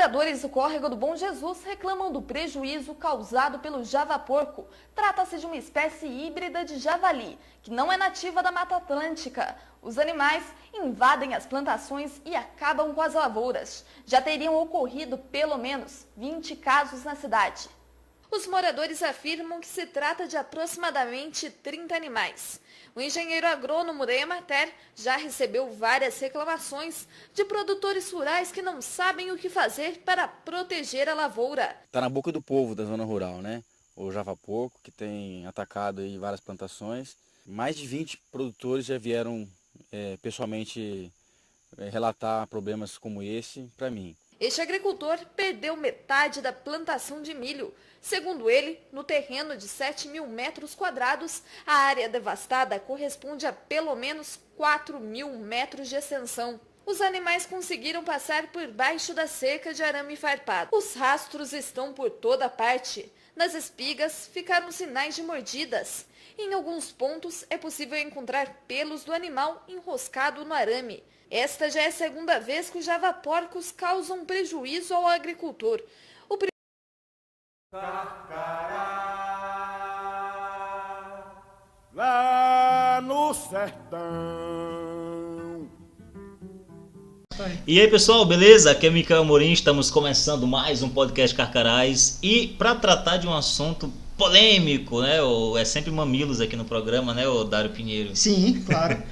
moradores do córrego do Bom Jesus reclamam do prejuízo causado pelo javaporco. Trata-se de uma espécie híbrida de javali, que não é nativa da Mata Atlântica. Os animais invadem as plantações e acabam com as lavouras. Já teriam ocorrido pelo menos 20 casos na cidade. Os moradores afirmam que se trata de aproximadamente 30 animais. O engenheiro agrônomo da Emater já recebeu várias reclamações de produtores rurais que não sabem o que fazer para proteger a lavoura. Está na boca do povo da zona rural, né? O javaporco, que tem atacado aí várias plantações. Mais de 20 produtores já vieram pessoalmente relatar problemas como esse para mim. Este agricultor perdeu metade da plantação de milho. Segundo ele, no terreno de 7.000 metros quadrados, a área devastada corresponde a pelo menos 4.000 metros de extensão. Os animais conseguiram passar por baixo da cerca de arame farpado. Os rastros estão por toda parte. Nas espigas ficaram sinais de mordidas. Em alguns pontos é possível encontrar pelos do animal enroscado no arame. Esta já é a segunda vez que os javaporcos causam prejuízo ao agricultor. Carcará, lá no sertão. E aí pessoal, beleza? Aqui é Micael Amorim, estamos começando mais um podcast Carcarás e para tratar de um assunto polêmico, né? É sempre mamilos aqui no programa, né, o Dário Pinheiro? Sim, claro.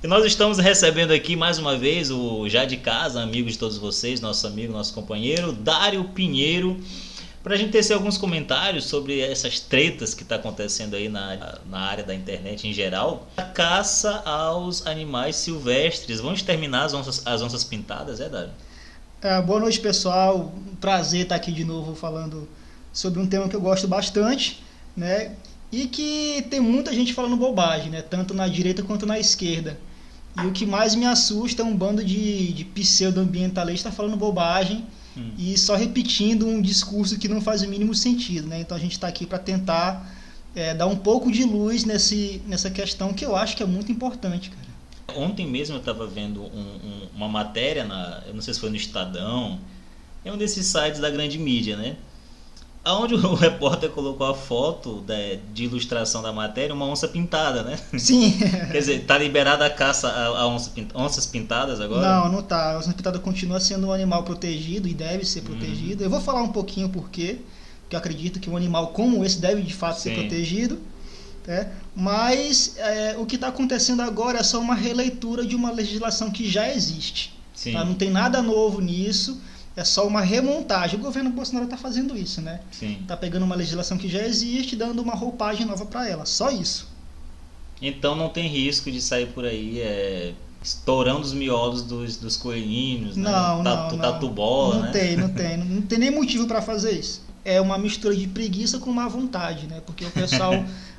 E nós estamos recebendo aqui mais uma vez o já de casa, amigo de todos vocês, nosso amigo, nosso companheiro, Dário Pinheiro, para a gente tecer alguns comentários sobre essas tretas que está acontecendo aí na área da internet em geral. A caça aos animais silvestres. Vamos terminar as onças pintadas, Dário? Boa noite, pessoal. Um prazer estar aqui de novo falando sobre um tema que eu gosto bastante, né? E que tem muita gente falando bobagem, né? Tanto na direita quanto na esquerda. E o que mais me assusta é um bando de pseudo-ambientalistas falando bobagem e só repetindo um discurso que não faz o mínimo sentido, né? Então a gente está aqui para tentar dar um pouco de luz nessa questão que eu acho que é muito importante, cara. Ontem mesmo eu estava vendo uma matéria, eu não sei se foi no Estadão, é um desses sites da grande mídia, né? Onde o repórter colocou a foto de ilustração da matéria, uma onça pintada, né? Sim. Quer dizer, tá liberada a caça a onças pintadas agora? Não tá. A onça pintada continua sendo um animal protegido e deve ser protegido. Eu vou falar um pouquinho porque eu acredito que um animal como esse deve de fato ser protegido. Né? Mas o que está acontecendo agora é só uma releitura de uma legislação que já existe. Tá? Não tem nada novo nisso. É só uma remontagem. O governo Bolsonaro está fazendo isso, né? Está pegando uma legislação que já existe e dando uma roupagem nova para ela. Só isso. Então não tem risco de sair por aí estourando os miolos dos coelhinhos, né? Tatu-bola, né? Não tem nem motivo para fazer isso. É uma mistura de preguiça com má vontade, né? Porque o pessoal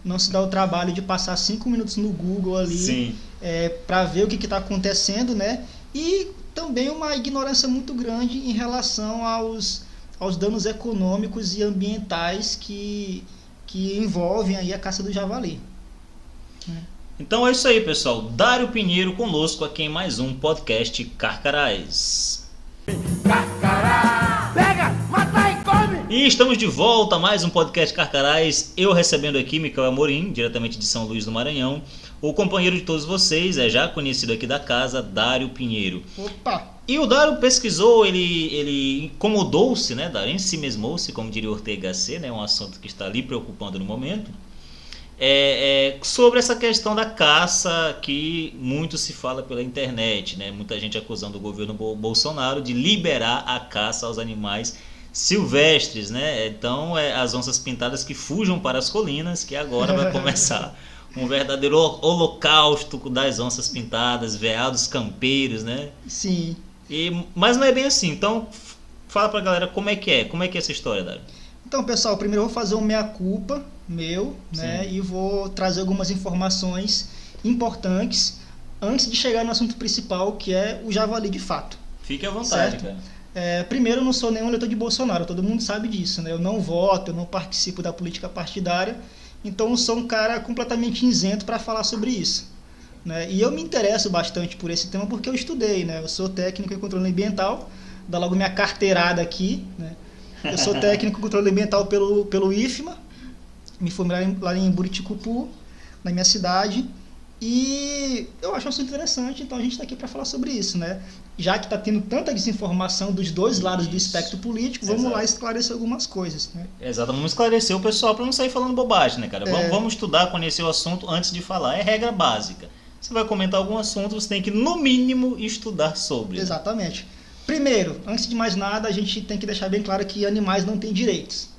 não se dá o trabalho de passar 5 minutos no Google ali para ver o que está acontecendo, né? E também uma ignorância muito grande em relação aos danos econômicos e ambientais que envolvem aí a caça do javali. Então é isso aí, pessoal. Dário Pinheiro conosco aqui em mais um podcast Carcarás. Carcará, pega, mata e come! E estamos de volta a mais um podcast Carcarás. Eu recebendo aqui Micael Amorim, diretamente de São Luís do Maranhão. O companheiro de todos vocês, já conhecido aqui da casa, Dário Pinheiro. Opa! E o Dário pesquisou, ele incomodou-se, né, Dário, ensimesmou-se, como diria Ortega C, né, um assunto que está lhe preocupando no momento, sobre essa questão da caça que muito se fala pela internet, né, muita gente acusando o governo Bolsonaro de liberar a caça aos animais silvestres, né, então as onças pintadas que fujam para as colinas, que agora vai começar um verdadeiro holocausto das onças pintadas, veados campeiros, né? Sim. Mas não é bem assim, então fala pra galera como é que é essa história, Dário. Então, pessoal, primeiro eu vou fazer um meia-culpa meu, né? E vou trazer algumas informações importantes antes de chegar no assunto principal, que é o javali de fato. Fique à vontade, certo? Cara. Primeiro, eu não sou nenhum eleitor de Bolsonaro, todo mundo sabe disso, né? Eu não voto, eu não participo da política partidária, então eu sou um cara completamente isento para falar sobre isso, né? E eu me interesso bastante por esse tema porque eu estudei, né? Eu sou técnico em controle ambiental, dar logo minha carteirada aqui, né? Eu sou técnico em controle ambiental pelo IFMA, me formei lá em Buriticupu, na minha cidade, e eu acho isso interessante, então a gente está aqui para falar sobre isso, né? Já que está tendo tanta desinformação dos dois lados do espectro político, vamos lá esclarecer algumas coisas, né? Exato, vamos esclarecer o pessoal para não sair falando bobagem, né, cara? Vamos estudar, conhecer o assunto antes de falar, é regra básica. Você vai comentar algum assunto, você tem que, no mínimo, estudar sobre. Exatamente. Né? Primeiro, antes de mais nada, a gente tem que deixar bem claro que animais não têm direitos,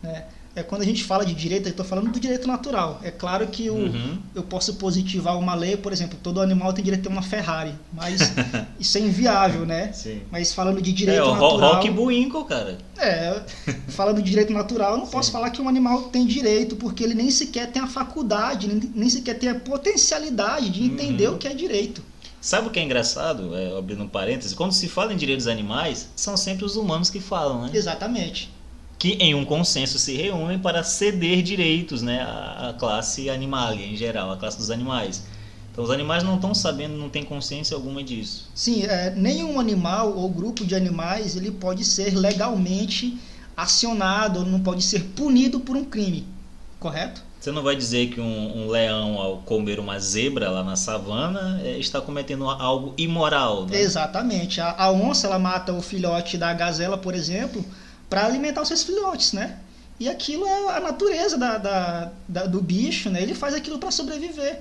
né? Quando a gente fala de direito, eu estou falando do direito natural. É claro que eu posso positivar uma lei, por exemplo, todo animal tem direito a ter uma Ferrari, mas isso é inviável, né? Sim. Mas falando de direito natural... É, o Rock Buinco, cara. Falando de direito natural, eu não posso falar que um animal tem direito, porque ele nem sequer tem a faculdade, nem sequer tem a potencialidade de entender o que é direito. Sabe o que é engraçado, abrindo um parêntese? Quando se fala em direitos dos animais, são sempre os humanos que falam, né? Exatamente. Que em um consenso se reúnem para ceder direitos, né, à classe animalia em geral, à classe dos animais. Então os animais não estão sabendo, não tem consciência alguma disso. Sim, nenhum animal ou grupo de animais ele pode ser legalmente acionado, não pode ser punido por um crime, correto? Você não vai dizer que um leão, ao comer uma zebra lá na savana, está cometendo algo imoral, né? Exatamente. A onça ela mata o filhote da gazela, por exemplo, para alimentar os seus filhotes, né? E aquilo é a natureza do bicho, né? Ele faz aquilo para sobreviver.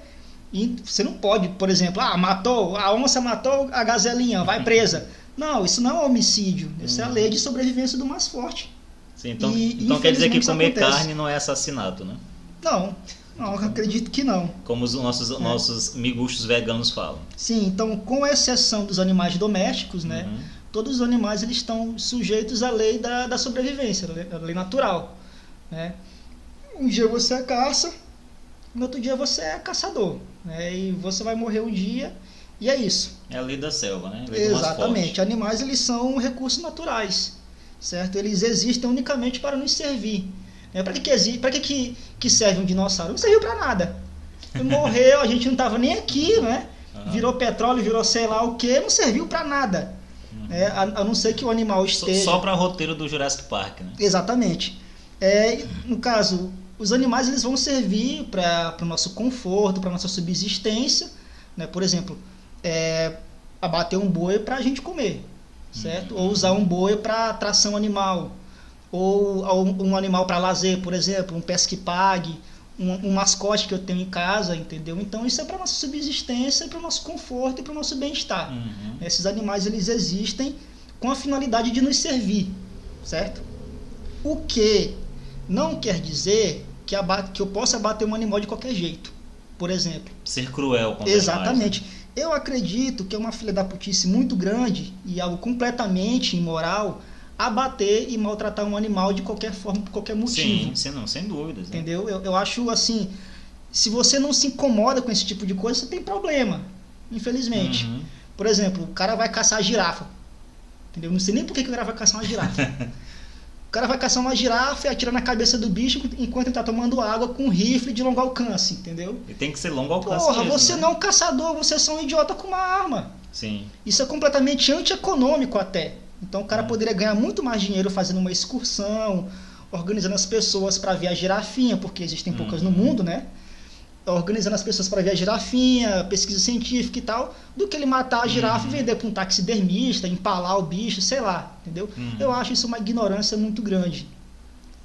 E você não pode, por exemplo, a onça matou a gazelinha, vai presa. Não, isso não é homicídio. Isso é a lei de sobrevivência do mais forte. Sim, então quer dizer que comer carne não é assassinato, né? Não, acredito que não. Como os nossos miguxos veganos falam. Sim, então com exceção dos animais domésticos, né? Todos os animais eles estão sujeitos à lei da sobrevivência, a lei natural, né? Um dia você é caça, no outro dia você é caçador, né? E você vai morrer um dia e é isso. É a lei da selva, né? Exatamente. Animais eles são recursos naturais, certo? Eles existem unicamente para nos servir. Para que serve um dinossauro? Não serviu para nada. Morreu, a gente não estava nem aqui, né? Virou petróleo, virou sei lá o que, não serviu para nada. A não ser que o animal esteja... Só para roteiro do Jurassic Park, né? Exatamente. No caso, os animais eles vão servir para o nosso conforto, para a nossa subsistência, né? Por exemplo, abater um boi para a gente comer, certo? Ou usar um boi para tração animal, ou um animal para lazer, por exemplo, um pesque-pague, um mascote que eu tenho em casa, entendeu? Então isso é para nossa subsistência, para o nosso conforto e para o nosso bem-estar. Esses animais eles existem com a finalidade de nos servir, certo? O que não quer dizer que eu possa abater um animal de qualquer jeito, por exemplo. Ser cruel com os Exatamente. animais, né? Eu acredito que é uma filha da putice muito grande e algo completamente imoral abater e maltratar um animal de qualquer forma, por qualquer motivo. Sim, não, sem dúvidas. Né? Entendeu? Eu acho assim, se você não se incomoda com esse tipo de coisa, você tem problema, infelizmente. Por exemplo, o cara vai caçar a girafa. Entendeu? Não sei nem por que o cara vai caçar uma girafa. O cara vai caçar uma girafa e atira na cabeça do bicho enquanto ele tá tomando água com um rifle de longo alcance, entendeu? E tem que ser longo alcance. Porra, mesmo, você né? não é um caçador, você é só um idiota com uma arma. Sim. Isso é completamente antieconômico até. Então o cara poderia ganhar muito mais dinheiro fazendo uma excursão, organizando as pessoas para ver a girafinha, porque existem poucas no mundo, né? Organizando as pessoas para ver a girafinha, pesquisa científica e tal, do que ele matar a girafa e vender para um taxidermista, empalar o bicho, sei lá, entendeu? Eu acho isso uma ignorância muito grande,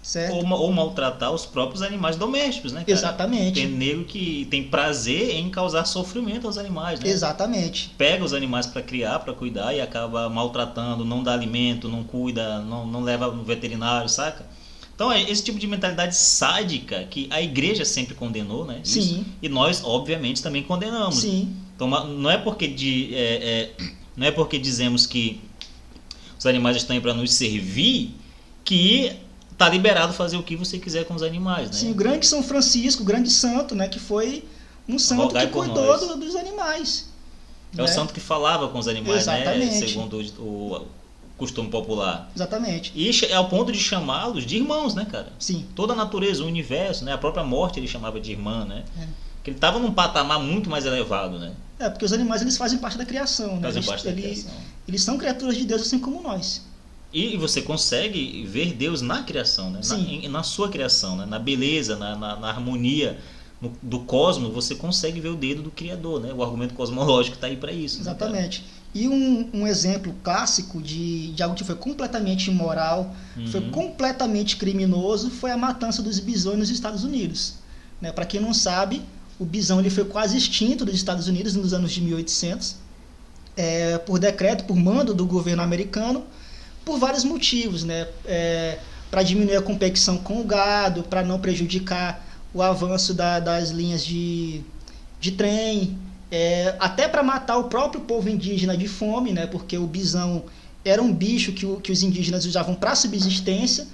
certo? Ou maltratar os próprios animais domésticos, né, cara? Exatamente. Tem nego que tem prazer em causar sofrimento aos animais, né? Exatamente. Pega os animais para criar, para cuidar e acaba maltratando, não dá alimento, não cuida, não leva no veterinário, saca? Então é esse tipo de mentalidade sádica que a igreja sempre condenou, né? Isso. Sim. E nós, obviamente, também condenamos. Sim. Então não é porque dizemos que os animais estão aí para nos servir que tá liberado fazer o que você quiser com os animais, né? Sim, o grande São Francisco, o grande santo, né? Que foi um santo Rogai que por cuidou nós. dos animais. É o santo que falava com os animais, Exatamente. né? Segundo o costume popular. Exatamente. E é ao ponto de chamá-los de irmãos, né, cara? Sim. Toda a natureza, o universo, né? A própria morte ele chamava de irmã, né? Que ele estava num patamar muito mais elevado, né? Porque os animais eles fazem parte da criação, né? Fazem parte da criação. Eles são criaturas de Deus assim como nós. E você consegue ver Deus na criação, né? Na sua criação, né? Na beleza, na harmonia do cosmos, você consegue ver o dedo do Criador, né? O argumento cosmológico está aí para isso. Exatamente. Né, e um exemplo clássico de algo que foi completamente imoral, foi completamente criminoso, foi a matança dos bisões nos Estados Unidos. Né? Para quem não sabe, o bisão ele foi quase extinto dos Estados Unidos nos anos de 1800, por decreto, por mando do governo americano, por vários motivos, né? Para diminuir a competição com o gado, para não prejudicar o avanço das linhas de trem, até para matar o próprio povo indígena de fome, né? Porque o bisão era um bicho que os indígenas usavam para subsistência.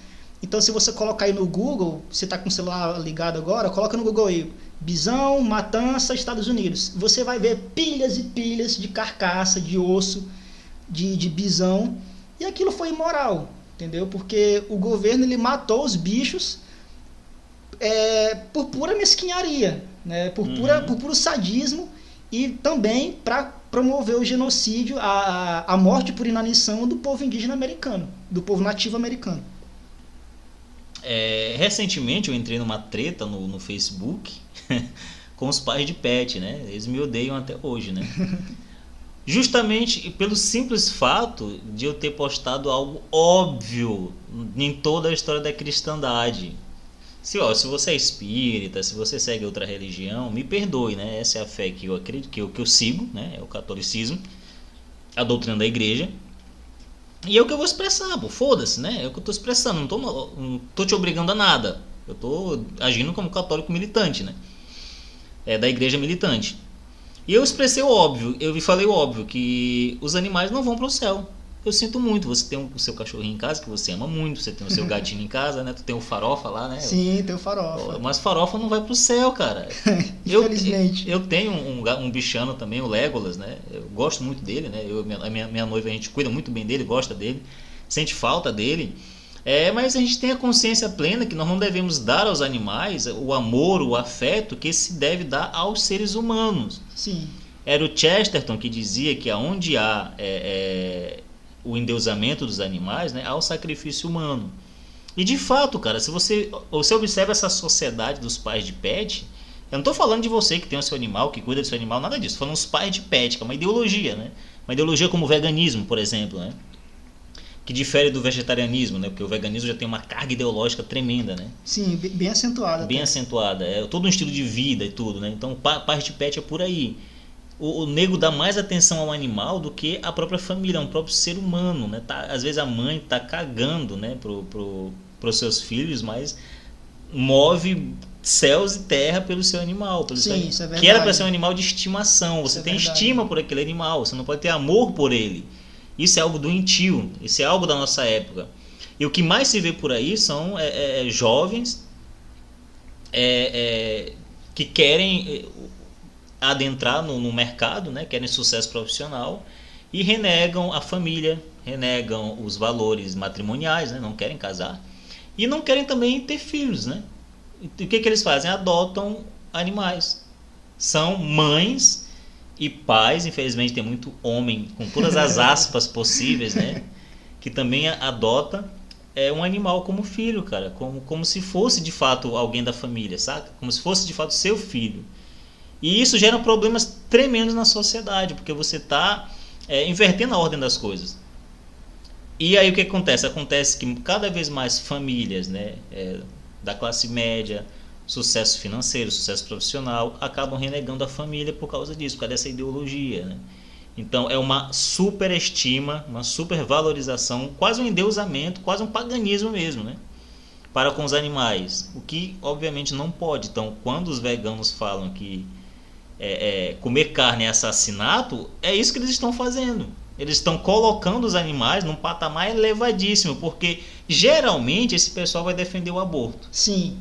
Então, se você colocar aí no Google, você está com o celular ligado agora, coloca no Google aí, bisão, matança, Estados Unidos. Você vai ver pilhas e pilhas de carcaça, de osso, de bisão. E aquilo foi imoral, entendeu? Porque o governo ele matou os bichos por pura mesquinharia, né? Por puro sadismo e também para promover o genocídio, a morte por inanição do povo indígena americano, do povo nativo americano. Recentemente eu entrei numa treta no Facebook com os pais de pet, né? Eles me odeiam até hoje, né? Justamente pelo simples fato de eu ter postado algo óbvio em toda a história da cristandade. Se você é espírita, se você segue outra religião, me perdoe, né? Essa é a fé que eu acredito, que eu sigo, né? É o catolicismo, a doutrina da igreja. E é o que eu vou expressar, foda-se, né? É o que eu tô expressando, não tô te obrigando a nada. Eu tô agindo como católico militante, né? Da igreja militante. E eu expressei o óbvio, eu falei o óbvio, que os animais não vão para o céu. Eu sinto muito, você tem o seu cachorrinho em casa, que você ama muito, você tem o seu gatinho em casa, né? Tu tem o Farofa lá, né? Sim, tem o Farofa. Mas Farofa não vai pro céu, cara. Infelizmente. Eu tenho um bichano também, o Legolas, né? Eu gosto muito dele, né? A minha noiva, a gente cuida muito bem dele, gosta dele, sente falta dele. Mas a gente tem a consciência plena que nós não devemos dar aos animais o amor, o afeto que se deve dar aos seres humanos. Sim. Era o Chesterton que dizia que aonde há o endeusamento dos animais, né, há o sacrifício humano. E de fato, cara, se você observa essa sociedade dos pais de pet, eu não estou falando de você que tem o seu animal, que cuida do seu animal, nada disso. Estou falando dos pais de pet, que é uma ideologia, né? Uma ideologia como o veganismo, por exemplo, né? Que difere do vegetarianismo, né? Porque o veganismo já tem uma carga ideológica tremenda, né? Sim, bem acentuada. Bem acentuada. É todo um estilo de vida e tudo, né? Então, pais de pet é por aí. O nego dá mais atenção ao animal do que a própria família, um próprio ser humano, né? Às vezes a mãe tá cagando, né, pros seus filhos, mas move céus e terra pelo seu animal, Sim, isso é verdade. Que era para ser um animal de estimação. Você tem verdade. estima por aquele animal, você não pode ter amor por ele. Isso é algo doentio, isso é algo da nossa época. E o que mais se vê por aí são jovens que querem adentrar no mercado, né? Querem sucesso profissional e renegam a família, renegam os valores matrimoniais, né? Não querem casar e não querem também ter filhos, né? E o que eles fazem? Adotam animais. São mães e pais, infelizmente tem muito homem com todas as aspas possíveis, né? Que também adota um animal como filho, cara, como se fosse de fato alguém da família, saca? Como se fosse de fato seu filho. E isso gera problemas tremendos na sociedade, porque você está invertendo a ordem das coisas. E aí o que acontece? Acontece que cada vez mais famílias, né, da classe média, sucesso financeiro, sucesso profissional, acabam renegando a família por causa disso, por causa dessa ideologia, né? Então é uma superestima, uma supervalorização, quase um endeusamento, quase um paganismo mesmo, né? Para com os animais, o que obviamente não pode. Então quando os veganos falam que comer carne é assassinato, é isso que eles estão fazendo. Eles estão colocando os animais num patamar elevadíssimo, porque geralmente esse pessoal vai defender o aborto. Sim.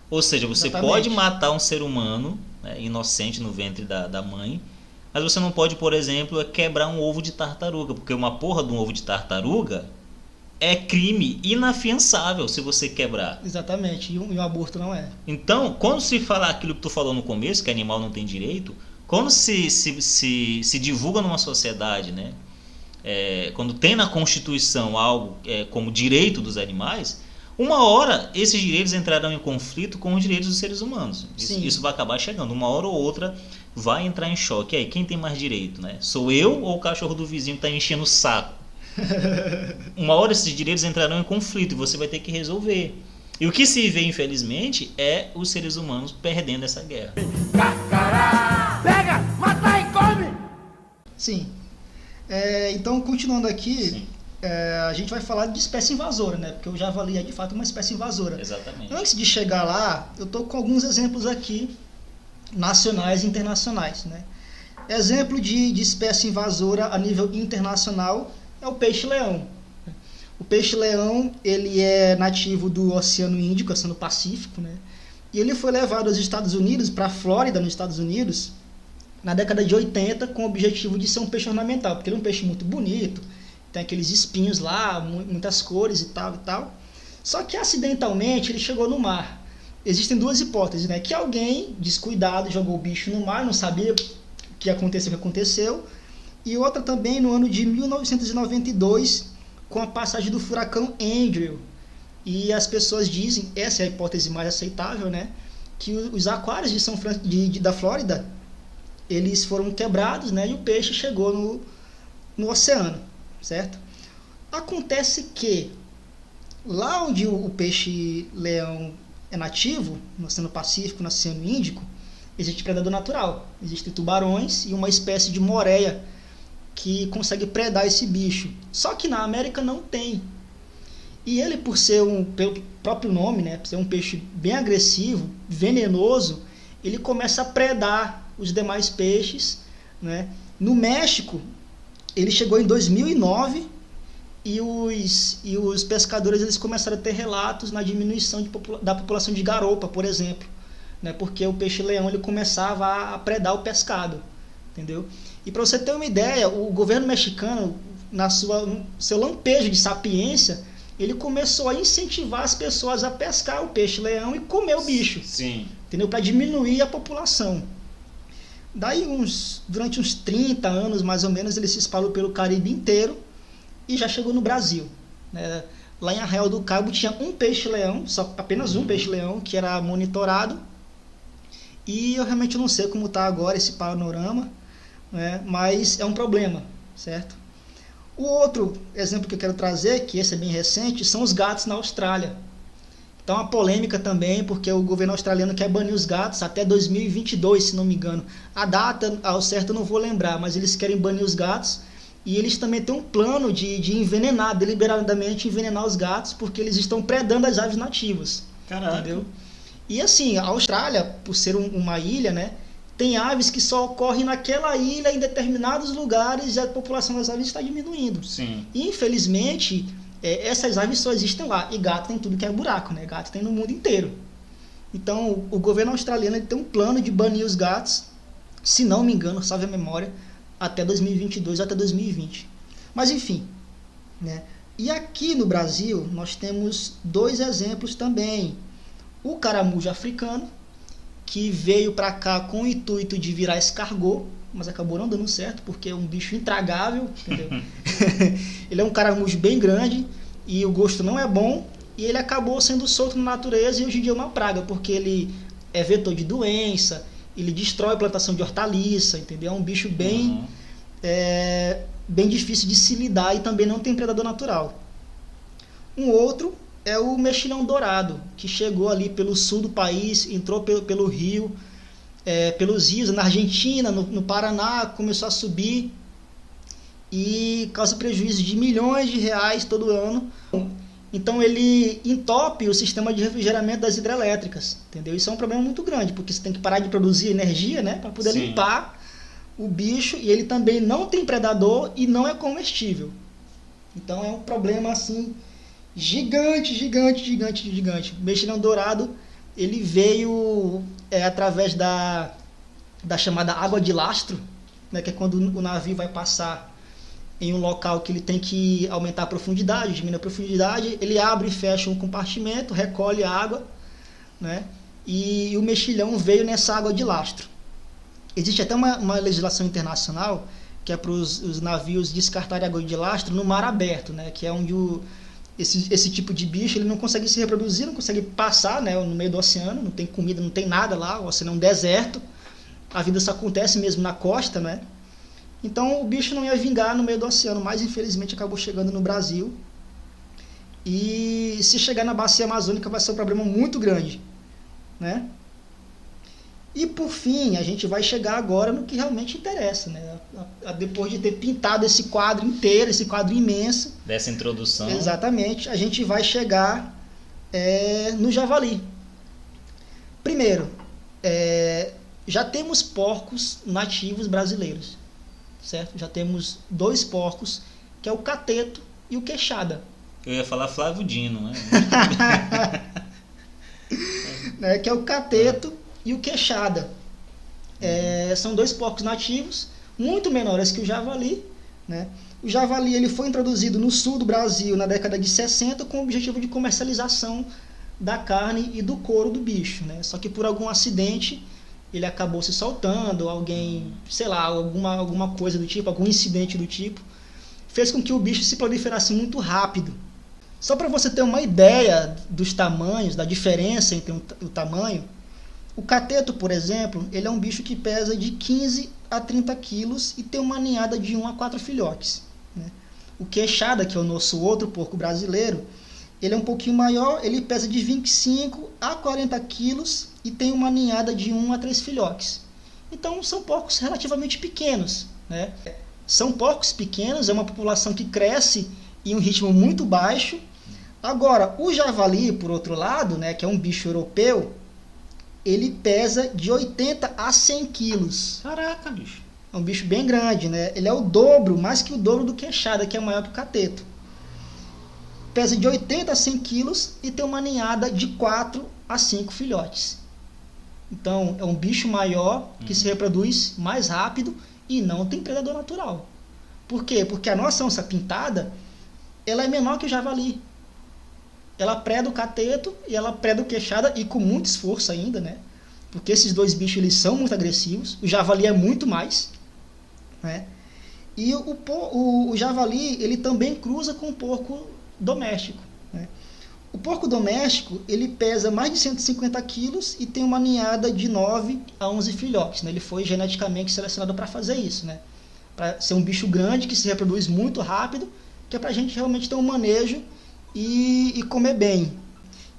Ou seja, você Exatamente. pode matar um ser humano, né, inocente no ventre da mãe, mas você não pode, por exemplo, quebrar um ovo de tartaruga, porque uma porra de um ovo de tartaruga é crime inafiançável se você quebrar. Exatamente, e um aborto não é. Então, quando se fala aquilo que tu falou no começo, que animal não tem direito, quando se divulga numa sociedade, né, quando tem na Constituição algo como direito dos animais, uma hora esses direitos entrarão em conflito com os direitos dos seres humanos. Isso vai acabar chegando. Uma hora ou outra vai entrar em choque. Aí, quem tem mais direito, né? Sou eu ou o cachorro do vizinho que está enchendo o saco? Uma hora esses direitos entrarão em conflito e você vai ter que resolver. E o que se vê, infelizmente, é os seres humanos perdendo essa guerra. Carcará! Pega, mata e come! Sim. Então, continuando aqui, a gente vai falar de espécie invasora, né? Porque o javali é de fato uma espécie invasora. Exatamente. Antes de chegar lá, eu estou com alguns exemplos aqui, nacionais e internacionais, né? Exemplo de espécie invasora a nível internacional é o peixe-leão. O peixe-leão, ele é nativo do Oceano Índico, Oceano Pacífico, né? E ele foi levado aos Estados Unidos, para a Flórida, nos Estados Unidos, na década de 80, com o objetivo de ser um peixe ornamental, porque ele é um peixe muito bonito, tem aqueles espinhos lá, muitas cores e tal e tal. Só que acidentalmente ele chegou no mar. Existem duas hipóteses, né? Que alguém descuidado jogou o bicho no mar, não sabia o que aconteceu. E outra também no ano de 1992, com a passagem do furacão Andrew. E as pessoas dizem, essa é a hipótese mais aceitável, né? Que os aquários da Flórida, eles foram quebrados, né? E o peixe chegou no oceano, certo? Acontece que lá onde o peixe-leão é nativo, no Oceano Pacífico, no Oceano Índico, existe predador natural. Existem tubarões e uma espécie de moreia que consegue predar esse bicho. Só que na América não tem. E ele, por ser pelo próprio nome, né, por ser um peixe bem agressivo, venenoso, ele começa a predar os demais peixes, né? No México, ele chegou em 2009 e os pescadores eles começaram a ter relatos na diminuição da população de garoupa, por exemplo, né? Porque o peixe-leão ele começava a predar o pescado, entendeu? E para você ter uma ideia, o governo mexicano, no seu lampejo de sapiência, ele começou a incentivar as pessoas a pescar o peixe-leão e comer o bicho. Sim. Entendeu? Para diminuir a população. Daí, durante uns 30 anos, mais ou menos, ele se espalhou pelo Caribe inteiro e já chegou no Brasil, né? Lá em Arraial do Cabo tinha um peixe-leão, apenas um peixe-leão, que era monitorado. E eu realmente não sei como está agora esse panorama, né? Mas é um problema, certo? O outro exemplo que eu quero trazer, que esse é bem recente, são os gatos na Austrália. Então, uma polêmica também, porque o governo australiano quer banir os gatos até 2022, se não me engano. A data ao certo eu não vou lembrar, mas eles querem banir os gatos. E eles também têm um plano de envenenar, deliberadamente envenenar os gatos, porque eles estão predando as aves nativas. Caraca. Entendeu? E assim, a Austrália, por ser uma ilha, né, tem aves que só ocorrem naquela ilha, em determinados lugares, e a população das aves está diminuindo. Sim. E, infelizmente, essas aves só existem lá. E gato tem tudo que é buraco, né? Gato tem no mundo inteiro. Então, o governo australiano ele tem um plano de banir os gatos, se não me engano, salve a memória, até 2022, até 2020. Mas, enfim, né? E aqui no Brasil, nós temos dois exemplos também. O caramujo africano, que veio para cá com o intuito de virar escargot, mas acabou não dando certo, porque é um bicho intragável, entendeu? Ele é um caramujo bem grande e o gosto não é bom, e ele acabou sendo solto na natureza e hoje em dia é uma praga, porque ele é vetor de doença, ele destrói a plantação de hortaliça, entendeu? É um bicho bem, bem difícil de se lidar e também não tem predador natural. Um outro é o mexilhão dourado, que chegou ali pelo sul do país, entrou pelo rio, pelos rios, na Argentina, no Paraná, começou a subir e causa prejuízo de milhões de reais todo ano. Então ele entope o sistema de refrigeramento das hidrelétricas, entendeu? Isso é um problema muito grande, porque você tem que parar de produzir energia, né, para poder limpar o bicho, e ele também não tem predador e não é comestível. Então é um problema assim gigante. O mexilhão dourado ele veio através da chamada água de lastro, né, que é quando o navio vai passar em um local que ele tem que aumentar a profundidade, diminuir a profundidade, ele abre e fecha um compartimento, recolhe a água, né, e o mexilhão veio nessa água de lastro. Existe até uma legislação internacional que é para os navios descartarem água de lastro no mar aberto, né? Que é onde esse tipo de bicho ele não consegue se reproduzir, não consegue passar, né, no meio do oceano, não tem comida, não tem nada lá, o oceano é um deserto, a vida só acontece mesmo na costa, né? Então o bicho não ia vingar no meio do oceano, mas infelizmente acabou chegando no Brasil. E se chegar na bacia amazônica vai ser um problema muito grande, né? E por fim, a gente vai chegar agora no que realmente interessa, né? Depois de ter pintado esse quadro inteiro, esse quadro imenso. Dessa introdução. Exatamente, a gente vai chegar no javali. Primeiro, já temos porcos nativos brasileiros, certo? Já temos 2 porcos, que é o cateto e o queixada. Eu ia falar Flávio Dino, né? Que é o cateto e o queixada. São 2 porcos nativos, muito menores que o javali, né? O javali ele foi introduzido no sul do Brasil na década de 60 com o objetivo de comercialização da carne e do couro do bicho, né? Só que por algum acidente ele acabou se soltando, alguém, sei lá, alguma coisa do tipo, algum incidente do tipo, fez com que o bicho se proliferasse muito rápido. Só para você ter uma ideia dos tamanhos, da diferença entre o tamanho, o cateto, por exemplo, ele é um bicho que pesa de 15 a 30 quilos e tem uma ninhada de 1 a 4 filhotes, né? O queixada, que é o nosso outro porco brasileiro, ele é um pouquinho maior, ele pesa de 25 a 40 quilos e tem uma ninhada de 1 a 3 filhotes. Então são porcos relativamente pequenos, né? São porcos pequenos, é uma população que cresce em um ritmo muito baixo. Agora, o javali, por outro lado, né, que é um bicho europeu, ele pesa de 80 a 100 quilos. Caraca, bicho. É um bicho bem grande, né? Ele é o dobro, mais que o dobro do queixada, que é maior que o cateto. Pesa de 80 a 100 quilos e tem uma ninhada de 4 a 5 filhotes. Então, é um bicho maior que se reproduz mais rápido e não tem predador natural. Por quê? Porque a nossa onça pintada, ela é menor que o javali. Ela preda o cateto e ela preda o queixada, e com muito esforço ainda, né? Porque esses 2 bichos eles são muito agressivos. O javali é muito mais, né? E o javali ele também cruza com o porco doméstico, né? O porco doméstico ele pesa mais de 150 quilos e tem uma ninhada de 9 a 11 filhotes, né? Ele foi geneticamente selecionado para fazer isso, né? Para ser um bicho grande que se reproduz muito rápido, que é para a gente realmente ter um manejo e comer bem.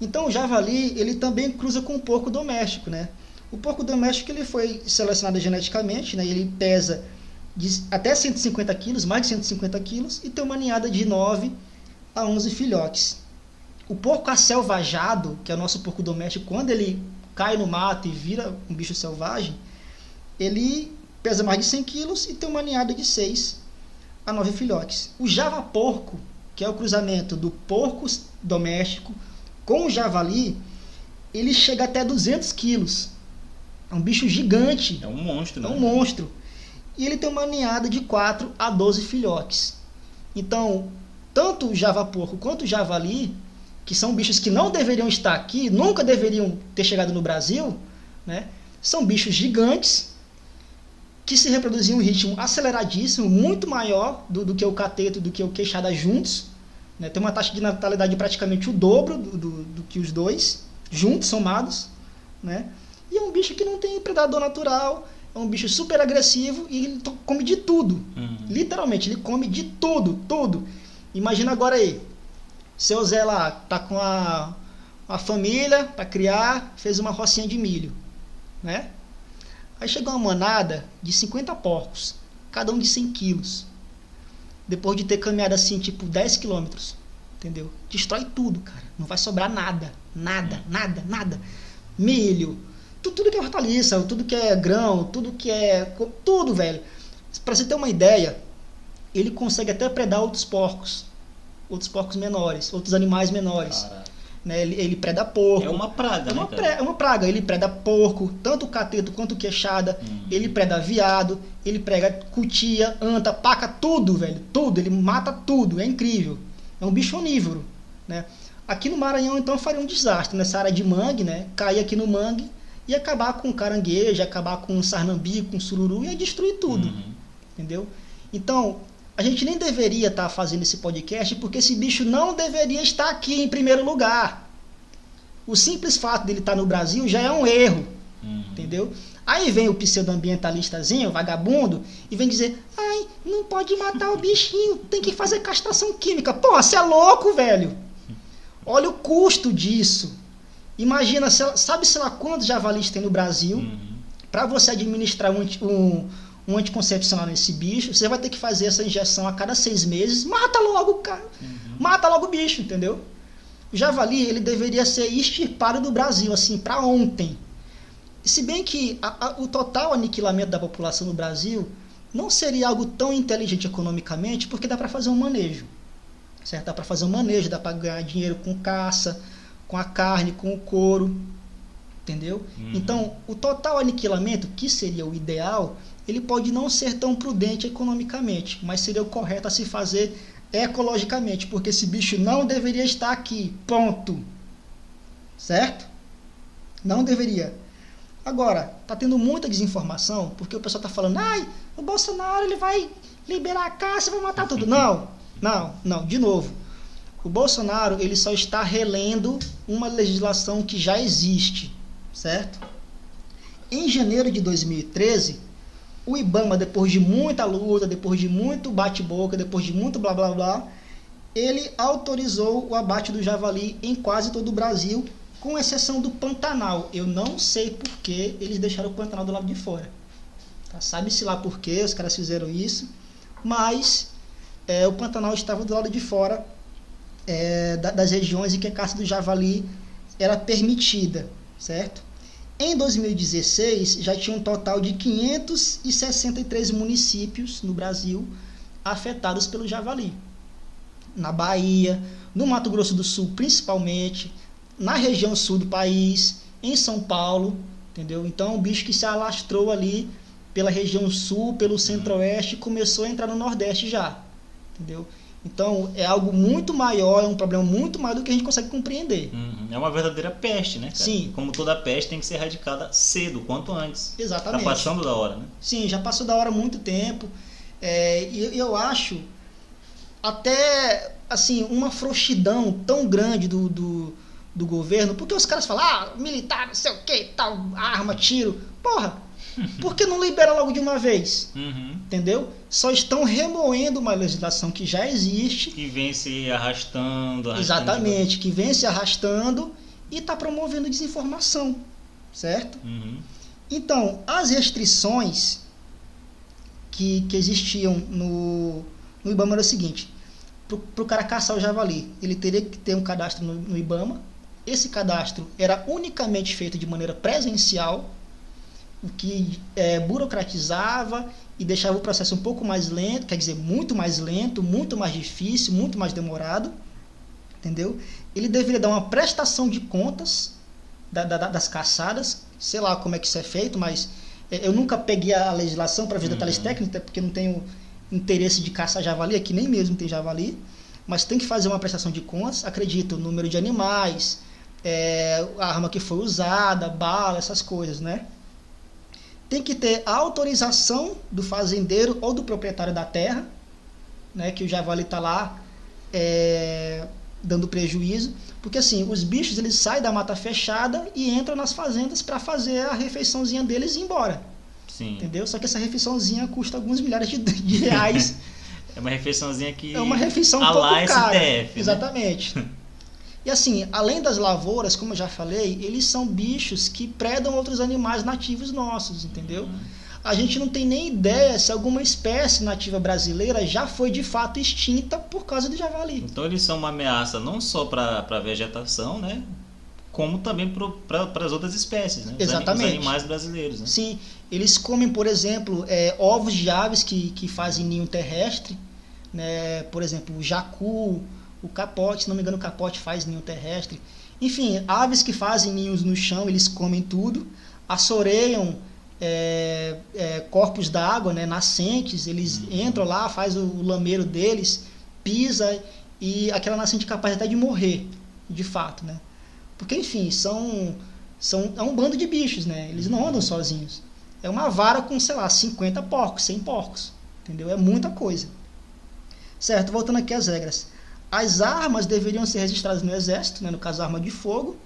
Então o javali ele também cruza com o porco doméstico, né? O porco doméstico ele foi selecionado geneticamente, né? Ele pesa até 150 quilos, mais de 150 quilos, e tem uma ninhada de 9 a 11 filhotes. O porco acelvajado, que é o nosso porco doméstico, quando ele cai no mato e vira um bicho selvagem, ele pesa mais de 100 quilos e tem uma ninhada de 6 a 9 filhotes. O javaporco, que é o cruzamento do porco doméstico com o javali, ele chega até 200 quilos. É um bicho gigante. É um monstro, né? É um monstro. E ele tem uma ninhada de 4 a 12 filhotes. Então, tanto o javaporco quanto o javali, que são bichos que não deveriam estar aqui, nunca deveriam ter chegado no Brasil, né? São bichos gigantes que se reproduzem em um ritmo aceleradíssimo, muito maior do que o cateto, do que o queixada juntos, né? Tem uma taxa de natalidade praticamente o dobro do que os 2 juntos, somados, né? E é um bicho que não tem predador natural, é um bicho super agressivo e ele come de tudo. Literalmente, ele come de tudo, tudo. Imagina agora aí, seu Zé lá, tá com a família para criar, fez uma rocinha de milho, né? Aí chegou uma manada de 50 porcos, cada um de 100 quilos. Depois de ter caminhado assim, tipo 10 quilômetros, entendeu? Destrói tudo, cara. Não vai sobrar nada, nada, nada, nada. Milho, tudo que é hortaliça, tudo que é grão, tudo que é... Tudo, velho. Pra você ter uma ideia, ele consegue até predar outros porcos menores, outros animais menores. Né? Ele preda porco. É uma praga, É uma praga. Ele preda porco, tanto o cateto quanto o queixada. Ele preda veado, ele preda cutia, anta, paca, tudo, velho. Tudo, ele mata tudo, é incrível. É um bicho onívoro, né? Aqui no Maranhão, então, faria um desastre nessa área de mangue, né? Cair aqui no mangue e acabar com caranguejo, acabar com sarnambi, com sururu, e destruir tudo, entendeu? Então, a gente nem deveria estar fazendo esse podcast, porque esse bicho não deveria estar aqui em primeiro lugar. O simples fato dele estar no Brasil já é um erro, entendeu? Aí vem o pseudo-ambientalistazinho, vagabundo, e vem dizer, ai, não pode matar o bichinho, tem que fazer castração química. Pô, você é louco, velho. Olha o custo disso. Imagina, sabe-se lá quantos javalis tem no Brasil, para você administrar um anticoncepcional nesse bicho, você vai ter que fazer essa injeção a cada 6 meses. Mata logo, cara. Mata logo o bicho, entendeu? O javali, ele deveria ser extirpado do Brasil, assim, para ontem. Se bem que o total aniquilamento da população no Brasil não seria algo tão inteligente economicamente, porque dá para fazer um manejo, certo? Dá para fazer um manejo, dá para ganhar dinheiro com caça, com a carne, com o couro, entendeu? Então, o total aniquilamento, que seria o ideal, ele pode não ser tão prudente economicamente, mas seria o correto a se fazer ecologicamente, porque esse bicho não deveria estar aqui, ponto. Certo? Não deveria. Agora, tá tendo muita desinformação, porque o pessoal tá falando, ai, o Bolsonaro ele vai liberar a caça e vai matar tudo. Não, de novo. O Bolsonaro ele só está relendo uma legislação que já existe, certo? Em janeiro de 2013, o IBAMA, depois de muita luta, depois de muito bate-boca, depois de muito blá blá blá, ele autorizou o abate do javali em quase todo o Brasil, com exceção do Pantanal. Eu não sei por que eles deixaram o Pantanal do lado de fora. Tá? Sabe-se lá por que os caras fizeram isso, mas o Pantanal estava do lado de fora das regiões em que a caça do javali era permitida, certo? Em 2016, já tinha um total de 563 municípios no Brasil afetados pelo javali. Na Bahia, no Mato Grosso do Sul principalmente, na região sul do país, em São Paulo, entendeu? Então, um bicho que se alastrou ali pela região sul, pelo centro-oeste, começou a entrar no nordeste já, entendeu? Então, é algo muito maior, é um problema muito maior do que a gente consegue compreender. É uma verdadeira peste, né, cara? Sim. Como toda peste tem que ser erradicada cedo, quanto antes. Exatamente. Tá passando da hora, né? Sim, já passou da hora há muito tempo. E eu acho até assim, uma frouxidão tão grande do governo, porque os caras falam, militar, não sei o que, tal, arma, tiro. Porra, por que não libera logo de uma vez? Entendeu? Só estão remoendo uma legislação que já existe. Que vem se arrastando. Exatamente, que vem se arrastando e está promovendo desinformação, certo? Então, as restrições que existiam no IBAMA era o seguinte: para o cara caçar o javali, ele teria que ter um cadastro no IBAMA. Esse cadastro era unicamente feito de maneira presencial, o que burocratizava e deixava o processo um pouco mais lento, quer dizer, muito mais lento, muito mais difícil, muito mais demorado, entendeu? Ele deveria dar uma prestação de contas das caçadas, sei lá como é que isso é feito, mas eu nunca peguei a legislação para ver detalhes técnicos, porque não tenho interesse de caçar javali, aqui nem mesmo tem javali, mas tem que fazer uma prestação de contas, acredito, o número de animais, a arma que foi usada, bala, essas coisas, né? Tem que ter a autorização do fazendeiro ou do proprietário da terra, né, que o javali está lá dando prejuízo, porque assim, os bichos eles saem da mata fechada e entram nas fazendas para fazer a refeiçãozinha deles e ir embora. Sim. Entendeu? Só que essa refeiçãozinha custa alguns milhares de reais. É uma refeiçãozinha que... É uma refeição um pouco cara. STF, exatamente. Né? E assim, além das lavouras, como eu já falei, eles são bichos que predam outros animais nativos nossos, entendeu? A gente não tem nem ideia se alguma espécie nativa brasileira já foi de fato extinta por causa do javali. Então eles são uma ameaça não só para a vegetação, né? Como também para as outras espécies, né? Exatamente. Os animais brasileiros, né? Sim, eles comem, por exemplo, ovos de aves que fazem ninho terrestre, né? Por exemplo, o jacu, o capote, se não me engano o capote faz ninho terrestre. Enfim, aves que fazem ninhos no chão, eles comem tudo, assoreiam corpos d'água, né? Nascentes, eles entram lá, faz o lameiro deles, pisa e aquela nascente é capaz até de morrer, de fato, né? Porque, enfim, é um bando de bichos, né? Eles não andam sozinhos. É uma vara com, sei lá, 50 porcos, 100 porcos. entendeu? É muita coisa. Certo, voltando aqui às regras. As armas deveriam ser registradas no Exército, né, no caso a arma de fogo,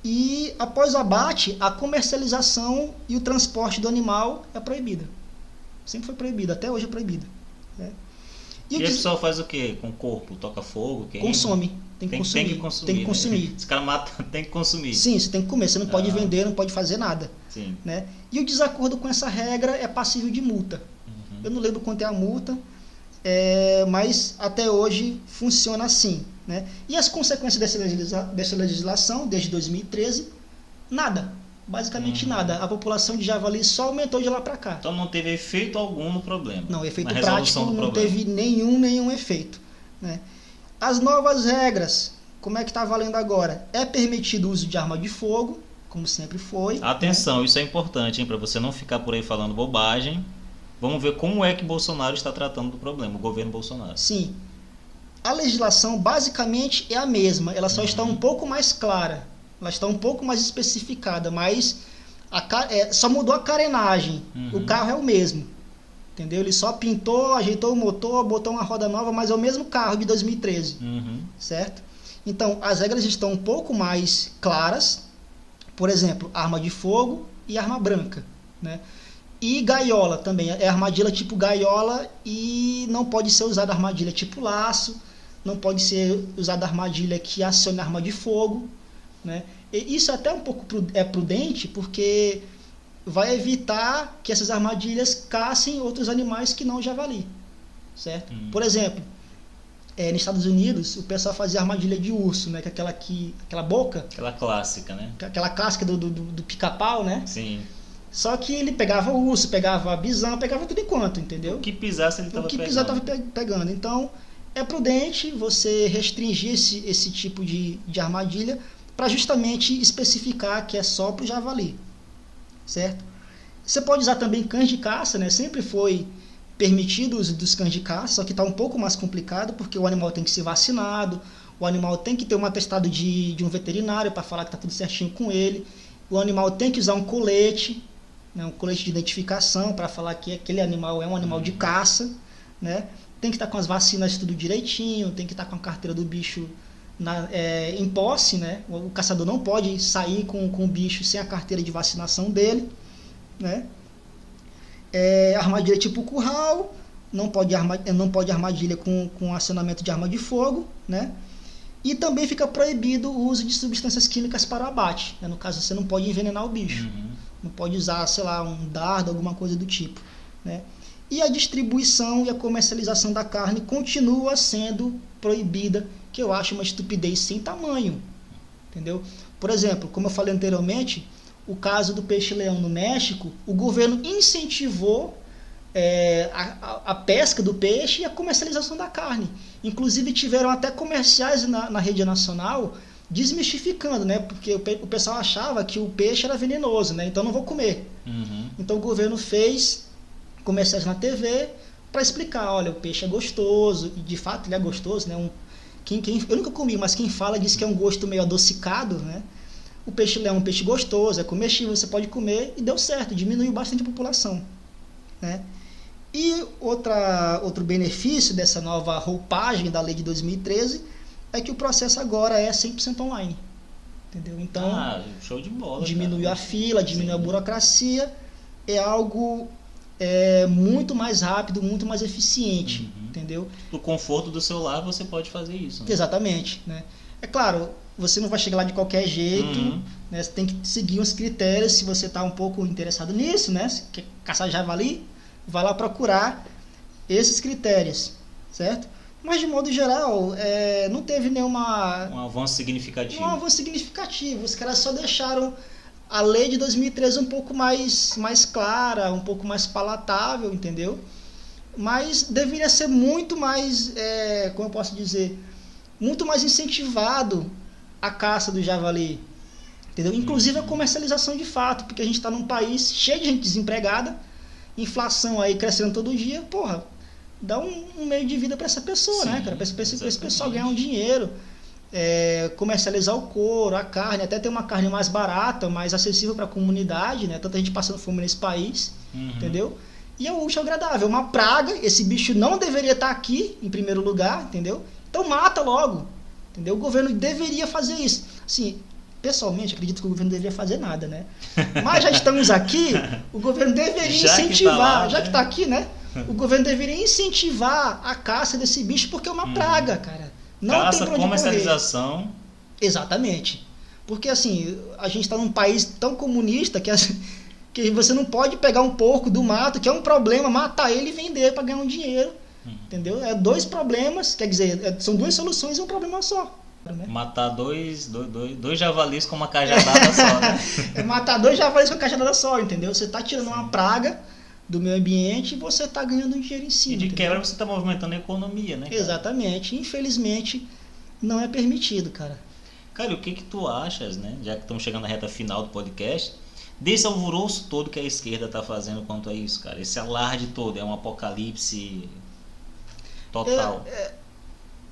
e após o abate, a comercialização e o transporte do animal é proibida. Sempre foi proibido, até hoje é proibido. Né? E o pessoal faz o quê? Com o corpo? Toca fogo? Queima? Consome. Tem que consumir. Tem que consumir. Né? Esse cara mata, tem que consumir. Sim, você tem que comer. Você não pode vender, não pode fazer nada. Sim. Né? E o desacordo com essa regra é passível de multa. Eu não lembro quanto é a multa, mas até hoje funciona assim. Né? E as consequências dessa legislação, desde 2013, nada. Basicamente nada. A população de javali só aumentou de lá para cá. Então não teve efeito algum no problema. Não, efeito prático não teve nenhum efeito. Né? As novas regras, como é que está valendo agora? É permitido o uso de arma de fogo, como sempre foi. Atenção, né? Isso é importante, para você não ficar por aí falando bobagem. Vamos ver como é que Bolsonaro está tratando do problema, o governo Bolsonaro. Sim. A legislação basicamente é a mesma, ela só está um pouco mais clara, ela está um pouco mais especificada, mas só mudou a carenagem, o carro é o mesmo, entendeu? Ele só pintou, ajeitou o motor, botou uma roda nova, mas é o mesmo carro de 2013, certo? Então, as regras estão um pouco mais claras, por exemplo, arma de fogo e arma branca, né? E gaiola também, é armadilha tipo gaiola e não pode ser usada armadilha tipo laço, não pode ser usada armadilha que acione arma de fogo, né? E isso até um pouco é prudente porque vai evitar que essas armadilhas caçem outros animais que não o javali, certo? Por exemplo, nos Estados Unidos o pessoal fazia armadilha de urso, né? Que é aquela boca, aquela clássica, né? Aquela clássica do pica-pau, né? Sim. Só que ele pegava urso, pegava bisão, pegava tudo enquanto, entendeu? O que pisasse ele estava pegando. O que pisar estava pegando. Então, é prudente você restringir esse tipo de armadilha para justamente especificar que é só para o javali, certo? Você pode usar também cães de caça, né? Sempre foi permitido o uso dos cães de caça, só que está um pouco mais complicado porque o animal tem que ser vacinado, o animal tem que ter um atestado de um veterinário para falar que está tudo certinho com ele, o animal tem que usar um colete, né, um colete de identificação para falar que aquele animal é um animal de caça, né? Tem que estar com as vacinas tudo direitinho, tem que estar com a carteira do bicho em posse, né? O caçador não pode sair com o bicho sem a carteira de vacinação dele, né? Armadilha tipo curral, não pode armadilha com acionamento de arma de fogo, né? E também fica proibido o uso de substâncias químicas para o abate, né? No caso, você não pode envenenar o bicho. Não pode usar, sei lá, um dardo, alguma coisa do tipo, né? E a distribuição e a comercialização da carne continua sendo proibida, que eu acho uma estupidez sem tamanho, entendeu? Por exemplo, como eu falei anteriormente, o caso do peixe-leão no México, o governo incentivou a pesca do peixe e a comercialização da carne. Inclusive tiveram até comerciais na rede nacional desmistificando, né? Porque o pessoal achava que o peixe era venenoso, né? Então não vou comer. Então o governo fez comerciais na TV para explicar, olha, o peixe é gostoso, e de fato ele é gostoso, né? Eu nunca comi, mas quem fala diz que é um gosto meio adocicado, né? O peixe-leão é um peixe gostoso, é comestível, você pode comer, e deu certo, diminuiu bastante a população, né? E outro benefício dessa nova roupagem da lei de 2013 é que o processo agora é 100% online, entendeu? Então, show de bola, diminuiu a fila, diminuiu a burocracia, é algo muito mais rápido, muito mais eficiente, entendeu? Do conforto do celular você pode fazer isso, né? Exatamente, né? É claro, você não vai chegar lá de qualquer jeito, né? Você tem que seguir uns critérios. Se você está um pouco interessado nisso, né? Se quer caçar javali, vai lá procurar esses critérios, certo? Mas de modo geral, não teve um avanço significativo. Um avanço significativo. Os caras só deixaram a lei de 2013 um pouco mais clara, um pouco mais palatável, entendeu? Mas deveria ser muito mais, como eu posso dizer, muito mais incentivado a caça do javali, entendeu? Inclusive a comercialização de fato, porque a gente está num país cheio de gente desempregada, inflação aí crescendo todo dia, porra, dá um meio de vida para essa pessoa, né, cara? Para esse pessoal ganhar um dinheiro, comercializar o couro, a carne, até ter uma carne mais barata, mais acessível para a comunidade, né? Tanta gente passando fome nesse país, entendeu? e é útil e agradável. Uma praga, esse bicho não deveria estar aqui, em primeiro lugar, entendeu? Então mata logo, entendeu? O governo deveria fazer isso. Assim, pessoalmente, acredito que o governo não deveria fazer nada, né? Mas já estamos aqui, o governo deveria incentivar, já que está aqui, né? O governo deveria incentivar a caça desse bicho, porque é uma praga, cara. Não caça, tem pra onde comercialização. correr. Exatamente. Porque assim, a gente está num país tão comunista que você não pode pegar um porco do mato, que é um problema, matar ele e vender para ganhar um dinheiro. Entendeu? É 2 problemas, quer dizer, são 2 soluções e um problema só. Né? Matar dois javalis com uma cajadada só, né? É matar 2 javalis com uma cajadada só, entendeu? Você está tirando uma praga do meio ambiente e você está ganhando um dinheiro em cima. E de entendeu? quebra você está movimentando a economia, né? Cara? Exatamente. Infelizmente, não é permitido, cara. Cara, e o que tu achas, né? Já que estamos chegando na reta final do podcast, desse alvoroço todo que a esquerda está fazendo quanto a isso, cara? Esse alarde todo, é um apocalipse total.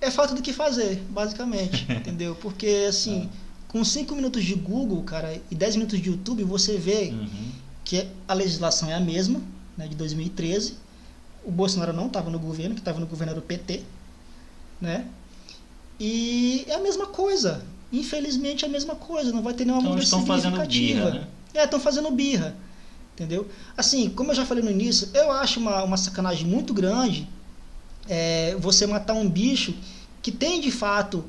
É falta do que fazer, basicamente, entendeu? Porque, assim, com 5 minutos de Google, cara, e 10 minutos de YouTube, você vê que a legislação é a mesma, né, de 2013. O Bolsonaro não estava no governo, que estava no governo era o PT, né? E é a mesma coisa. Infelizmente é a mesma coisa, não vai ter nenhuma mudança significativa. Estão fazendo birra, né? Estão fazendo birra, entendeu? Assim, como eu já falei no início, eu acho uma sacanagem muito grande você matar um bicho que tem de fato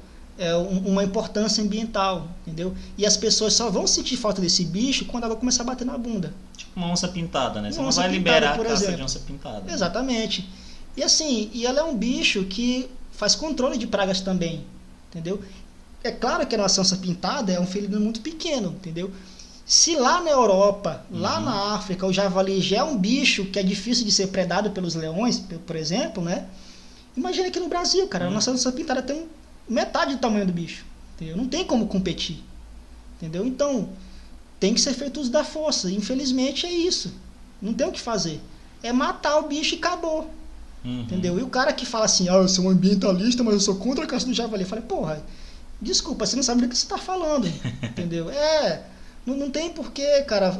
uma importância ambiental, entendeu? E as pessoas só vão sentir falta desse bicho quando ela começar a bater na bunda. Tipo uma onça pintada, né? Você não Onça vai pintada, liberar a por caça exemplo. de onça pintada. Exatamente. E assim, ela é um bicho que faz controle de pragas também, entendeu? É claro que a nossa onça pintada é um felino muito pequeno, entendeu? Se lá na Europa, lá na África, o javali já é um bicho que é difícil de ser predado pelos leões, por exemplo, né? Imagina aqui no Brasil, cara, a nossa onça pintada tem metade do tamanho do bicho, entendeu? Não tem como competir, entendeu? Então, tem que ser feito uso da força. Infelizmente é isso. Não tem o que fazer. É matar o bicho e acabou. Entendeu? E o cara que fala assim, eu sou um ambientalista, mas eu sou contra a caça do javali. Eu falei, porra, desculpa, você não sabe do que você está falando. Entendeu? Não tem porquê, cara.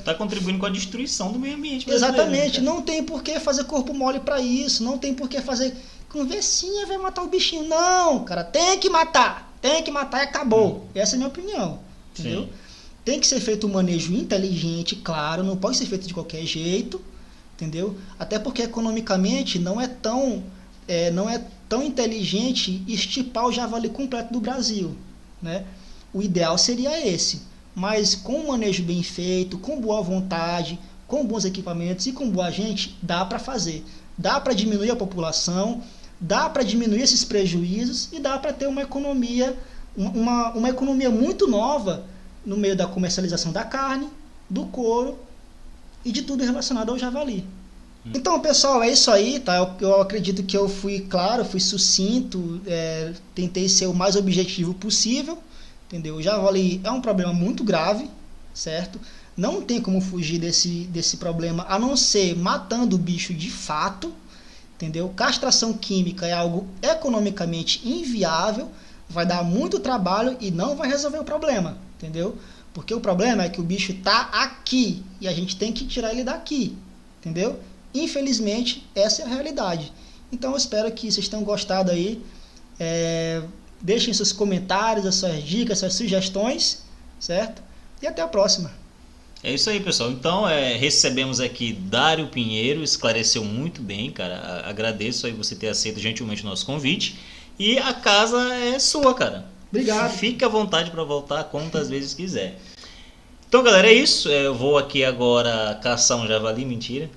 Tá contribuindo com a destruição do meio ambiente brasileiro. Exatamente, não tem porquê fazer corpo mole para isso, não tem porquê fazer conversinha, vai matar o bichinho. Não, cara, tem que matar e acabou. Essa é a minha opinião, entendeu? Sim. Tem que ser feito um manejo inteligente, claro, não pode ser feito de qualquer jeito, entendeu? Até porque economicamente não é tão inteligente estipar o javali completo do Brasil, né? O ideal seria esse, mas com um manejo bem feito, com boa vontade, com bons equipamentos e com boa gente, dá para fazer. Dá para diminuir a população, dá para diminuir esses prejuízos e dá para ter uma economia muito nova no meio da comercialização da carne, do couro e de tudo relacionado ao javali. Então, pessoal, é isso aí, tá? Eu acredito que eu fui claro, fui sucinto, tentei ser o mais objetivo possível, entendeu? O javali é um problema muito grave, certo? Não tem como fugir desse problema, a não ser matando o bicho de fato, entendeu? Castração química é algo economicamente inviável, vai dar muito trabalho e não vai resolver o problema, entendeu? Porque o problema é que o bicho está aqui e a gente tem que tirar ele daqui, entendeu? Infelizmente, essa é a realidade. Então, eu espero que vocês tenham gostado aí. Deixem seus comentários, as suas dicas, suas sugestões, certo? E até a próxima. É isso aí, pessoal. Então, recebemos aqui Dário Pinheiro, esclareceu muito bem, cara. Agradeço aí você ter aceito gentilmente o nosso convite. E a casa é sua, cara. Obrigado. Fique à vontade para voltar quantas vezes quiser. Então, galera, é isso. Eu vou aqui agora caçar um javali, mentira.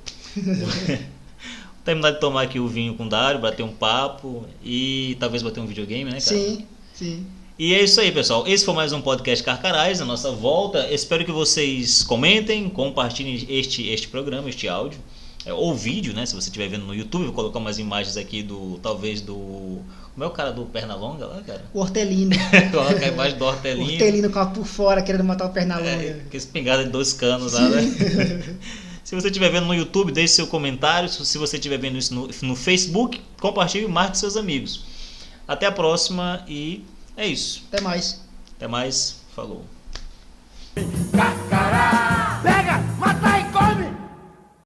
Terminar de tomar aqui o vinho com o Dário, bater um papo e talvez bater um videogame, né, cara? Sim. E é isso aí, pessoal. Esse foi mais um podcast Carcarás, a nossa volta. Espero que vocês comentem, compartilhem este programa, este áudio, ou vídeo, né? Se você estiver vendo no YouTube, vou colocar umas imagens aqui do... Como é o cara do Pernalonga lá, cara? O Hortelino. Coloca a imagem do Hortelino. O Hortelino com a por fora, querendo matar o Pernalonga. Com esse pingada de 2 canos lá, né? Se você estiver vendo no YouTube, deixe seu comentário. Se você estiver vendo isso no Facebook, compartilhe e marque seus amigos. Até a próxima e é isso. Até mais. Até mais. Falou.